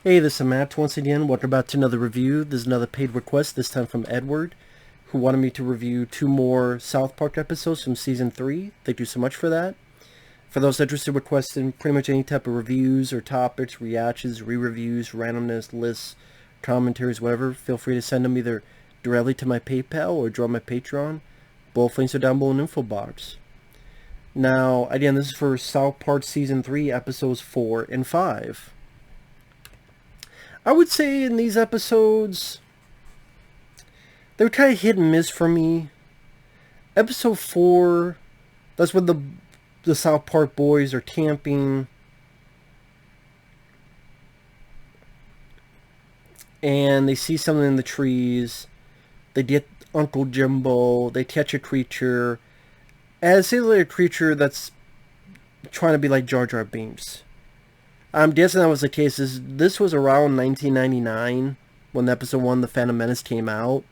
Hey, this is Matt once again. Welcome back to another review. This is another paid request, this time from Edward, who wanted me to review 2 more South Park episodes from Season 3. Thank you so much for that. For those interested in requesting pretty much any type of reviews or topics, reactions, re-reviews, randomness, lists, commentaries, whatever, feel free to send them either directly to my PayPal or join my Patreon. Both links are down below in the info box. Now, again, this is for South Park Season 3, Episodes 4 and 5. I would say in these episodes, they were kind of hit and miss for me. Episode 4, that's when the South Park boys are camping. And they see something in the trees. They get Uncle Jimbo. They catch a creature. And it's like a creature that's trying to be like Jar Jar Binks. I'm guessing that was the case. This was around 1999 when episode 1, The Phantom Menace, came out.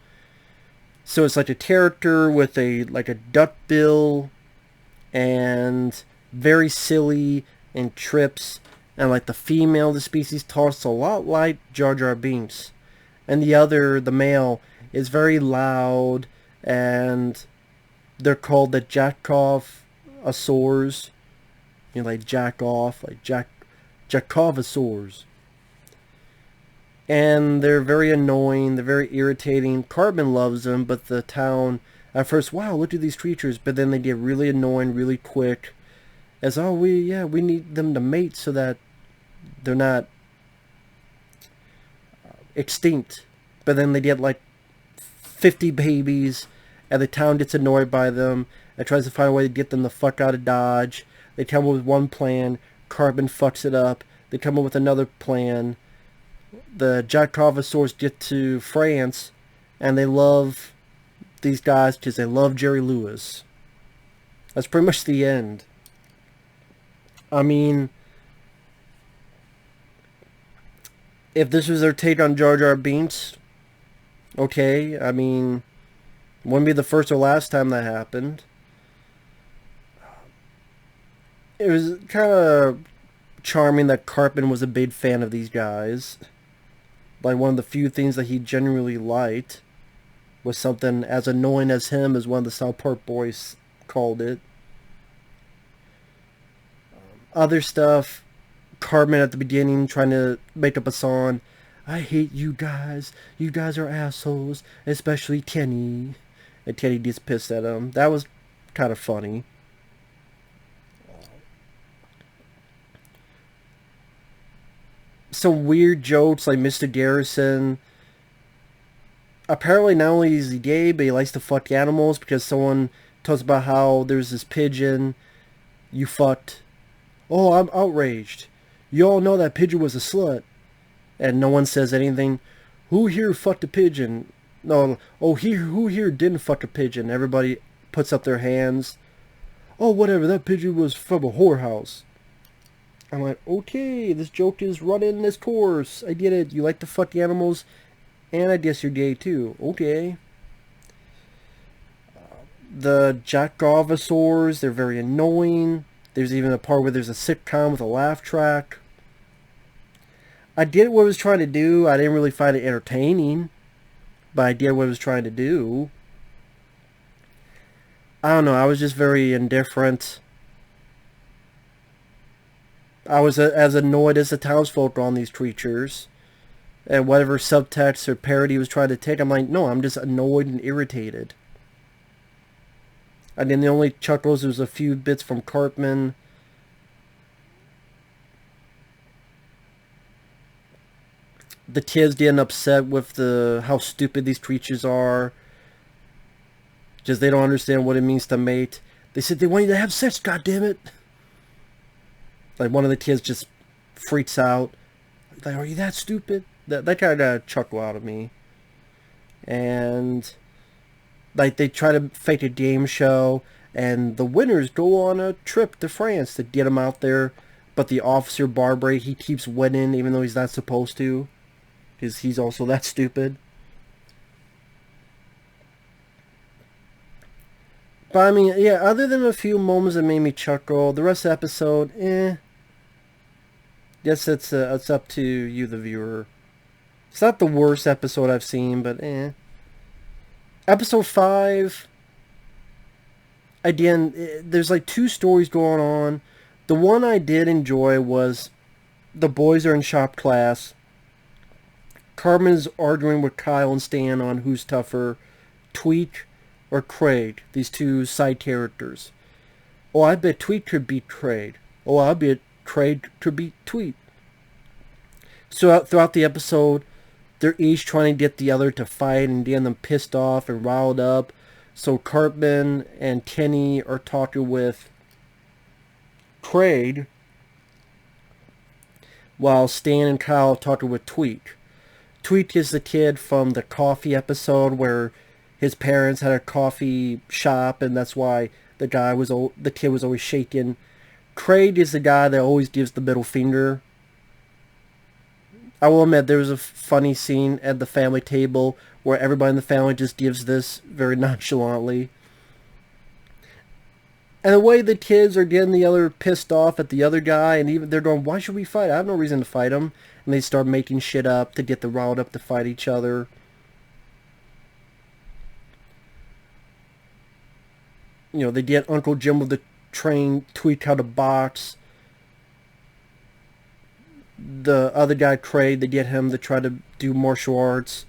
So it's like a character with a duck bill and very silly and trips, and like the female of the species talks a lot like Jar Jar Binks, and the male, is very loud, and they're called the Jackoff-asaurs. Like jack off, like Jackovosaurs. And they're very annoying, they're very irritating. Cartman loves them, but the town, at first, wow, look at these creatures, but then they get really annoying really quick. As, oh, we need them to mate so that they're not extinct. But then they get like 50 babies, and the town gets annoyed by them, and tries to find a way to get them the fuck out of Dodge. They come up with one plan, Cartman fucks it up. They come up with another plan. The Jackovosaurs get to France, and they love these guys because they love Jerry Lewis. That's pretty much the end. I mean, if this was their take on Jar Jar Binks, okay. I mean, wouldn't be the first or last time that happened. It was kind of charming that Cartman was a big fan of these guys. Like, one of the few things that he genuinely liked was something as annoying as him, as one of the South Park boys called it. Other stuff, Cartman at the beginning trying to make up a song. I hate you guys. You guys are assholes, especially Kenny. And Kenny gets pissed at him. That was kind of funny. Some weird jokes like Mr. Garrison. Apparently not only is he gay, but he likes to fuck animals, because someone talks about how there's this pigeon you fucked. Oh, I'm outraged. You all know that pigeon was a slut. And no one says anything. Who here fucked a pigeon? No. Oh, who here didn't fuck a pigeon? Everybody puts up their hands. Oh, whatever. That pigeon was from a whorehouse. I'm like, okay, this joke is running this course. I get it. You like to fuck animals, and I guess you're gay too. Okay. The Jackovosaurs, they're very annoying. There's even a part where there's a sitcom with a laugh track. I get what it was trying to do. I didn't really find it entertaining, but I get what it was trying to do. I don't know. I was just very indifferent. I was as annoyed as the townsfolk on these creatures. And whatever subtext or parody was trying to take, I'm like, no, I'm just annoyed and irritated. And then the only chuckles was a few bits from Cartman. The kids getting upset with how stupid these creatures are. Just they don't understand what it means to mate. They said they want you to have sex, goddammit. Like, one of the kids just freaks out. Like, are you that stupid? That kind of got a chuckle out of me. And like, they try to fake a game show, and the winners go on a trip to France to get them out there. But the officer Barbary, he keeps winning even though he's not supposed to, because he's also that stupid. But I mean, yeah, other than a few moments that made me chuckle, the rest of the episode, eh. Guess it's up to you, the viewer. It's not the worst episode I've seen, but eh. Episode 5, again, there's like two stories going on. The one I did enjoy was the boys are in shop class. Carmen is arguing with Kyle and Stan on who's tougher, Tweet or Craig, these two side characters. Oh, I bet Tweet could beat Craig. Oh, I bet Craig could beat Tweet. So throughout the episode, they're each trying to get the other to fight and getting them pissed off and riled up. So Cartman and Kenny are talking with Craig, while Stan and Kyle are talking with Tweet. Tweet is the kid from the coffee episode where his parents had a coffee shop, and that's why the kid was always shaking. Craig is the guy that always gives the middle finger. I will admit there was a funny scene at the family table where everybody in the family just gives this very nonchalantly. And the way the kids are getting the other pissed off at the other guy, and even they're going, why should we fight? I have no reason to fight him. And they start making shit up to get the riled up to fight each other. You know, they get Uncle Jim with the train tweak how to box. The other guy, Craig, they get him to try to do martial arts.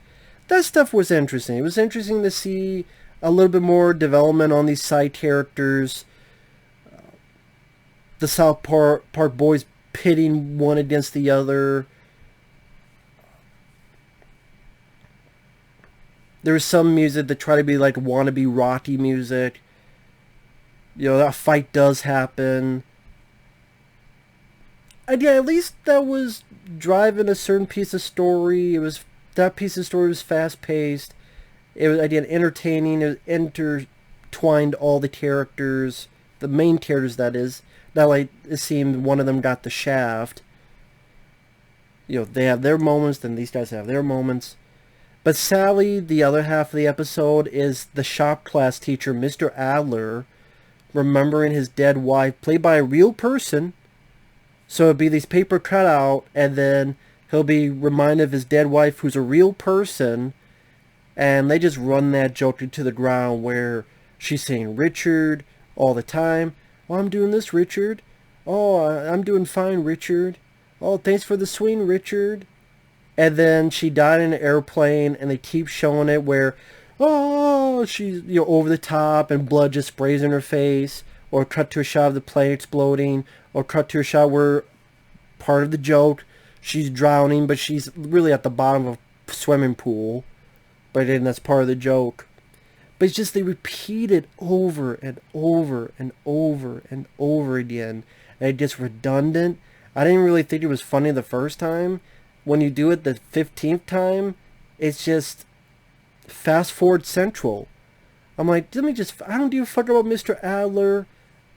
That stuff was interesting. It was interesting to see a little bit more development on these side characters. The South Park boys pitting one against the other. There was some music that tried to be like wannabe Rocky music. You know, that fight does happen. And yeah, at least that was driving a certain piece of story. That piece of story was fast paced. It was, again, entertaining. It intertwined all the characters, the main characters, that is. Not like it seemed one of them got the shaft. You know, they have their moments, then these guys have their moments. But Sally, the other half of the episode, is the shop class teacher, Mr. Adler, remembering his dead wife, played by a real person. So it'd be these paper cutout, and then he'll be reminded of his dead wife, who's a real person, and they just run that joke into the ground where she's saying Richard all the time. Oh, I'm doing this, Richard. Oh, I'm doing fine, Richard. Oh, thanks for the swing, Richard. And then she died in an airplane, and they keep showing it where, oh, she's, you know, over the top, and blood just sprays in her face, or cut to a shot of the plane exploding, or cut to a shot where part of the joke, she's drowning, but she's really at the bottom of a swimming pool. But then that's part of the joke. But it's just they repeat it over and over and over and over again. And it gets redundant. I didn't really think it was funny the first time. When you do it the 15th time, it's just fast forward central. I'm like, I don't give a fuck about Mr. Adler.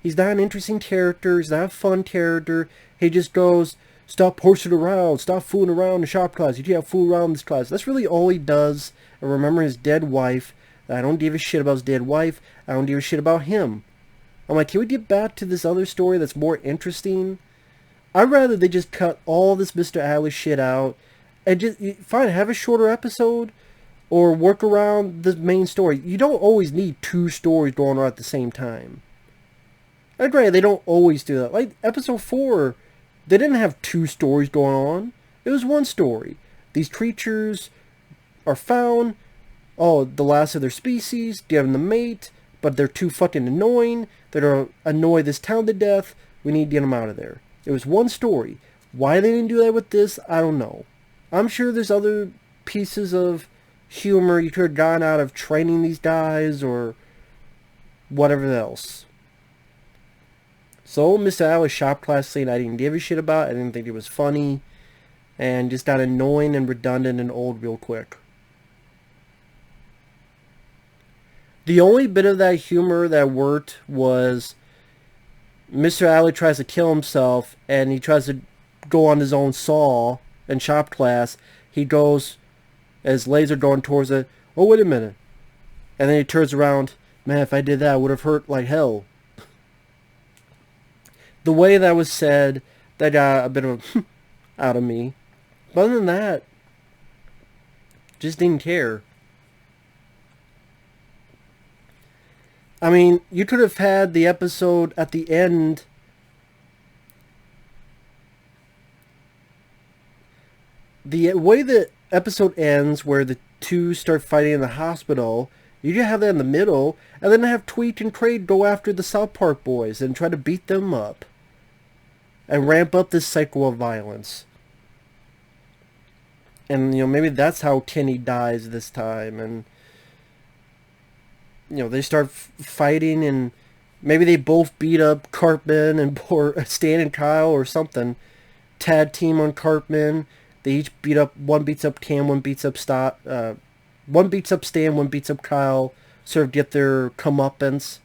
He's not an interesting character. He's not a fun character. He just goes, stop horsing around. Stop fooling around in shop class. You can't fool around in this class. That's really all he does. And remember his dead wife. I don't give a shit about his dead wife. I don't give a shit about him. I'm like, can we get back to this other story that's more interesting? I'd rather they just cut all this Mr. Adler shit out and just, fine, have a shorter episode or work around the main story. You don't always need two stories going on at the same time. I agree, they don't always do that. Like episode 4, they didn't have two stories going on. It was one story. These creatures are found. Oh, the last of their species, giving them mate, but they're too fucking annoying. They're gonna annoy this town to death. We need to get them out of there. It was one story. Why they didn't do that with this, I don't know. I'm sure there's other pieces of humor you could have gotten out of training these guys or whatever else. So, Mr. Adler's shop class scene I didn't give a shit about. I didn't think it was funny. And just got annoying and redundant and old real quick. The only bit of that humor that worked was Mr. Adler tries to kill himself, and he tries to go on his own saw in shop class. He goes, as legs are going towards it, oh, wait a minute. And then he turns around, man, if I did that, it would have hurt like hell. The way that was said, that got a bit of a out of me. But other than that, just didn't care. I mean, you could have had the episode at the end. The way the episode ends, where the two start fighting in the hospital, you could have that in the middle, and then have Tweet and Trade go after the South Park boys and try to beat them up. And ramp up this cycle of violence. And, maybe that's how Kenny dies this time. And, they start fighting, and maybe they both beat up Cartman and or Stan and Kyle or something. Tag team on Cartman. They each beat up, one beats up Cam, one beats up one beats up Stan, one beats up Kyle, sort of get their comeuppance.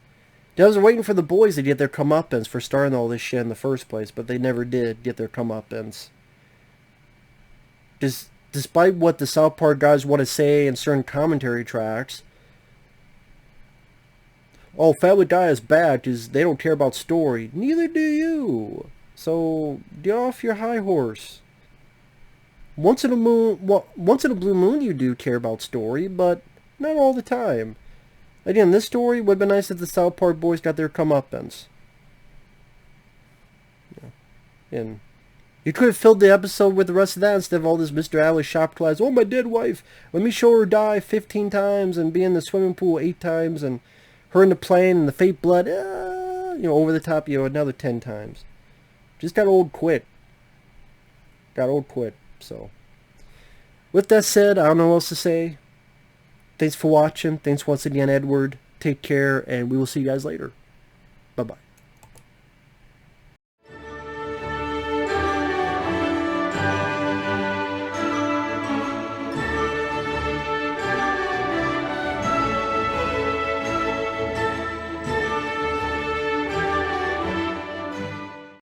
I was waiting for the boys to get their comeuppance for starting all this shit in the first place, but they never did get their comeuppance. Despite what the South Park guys want to say in certain commentary tracks, oh, Family Guy is bad because they don't care about story. Neither do you. So get off your high horse. Once in a blue moon, you do care about story, but not all the time. Again, this story would have been nice if the South Park boys got their comeuppance. And you could have filled the episode with the rest of that instead of all this Mr. Adler shop class. Oh, my dead wife. Let me show her die 15 times and be in the swimming pool 8 times and her in the plane and the fake blood. Over the top, another 10 times. Just got old quick. So, with that said, I don't know what else to say. Thanks for watching. Thanks once again, Edward. Take care, and we will see you guys later. Bye-bye.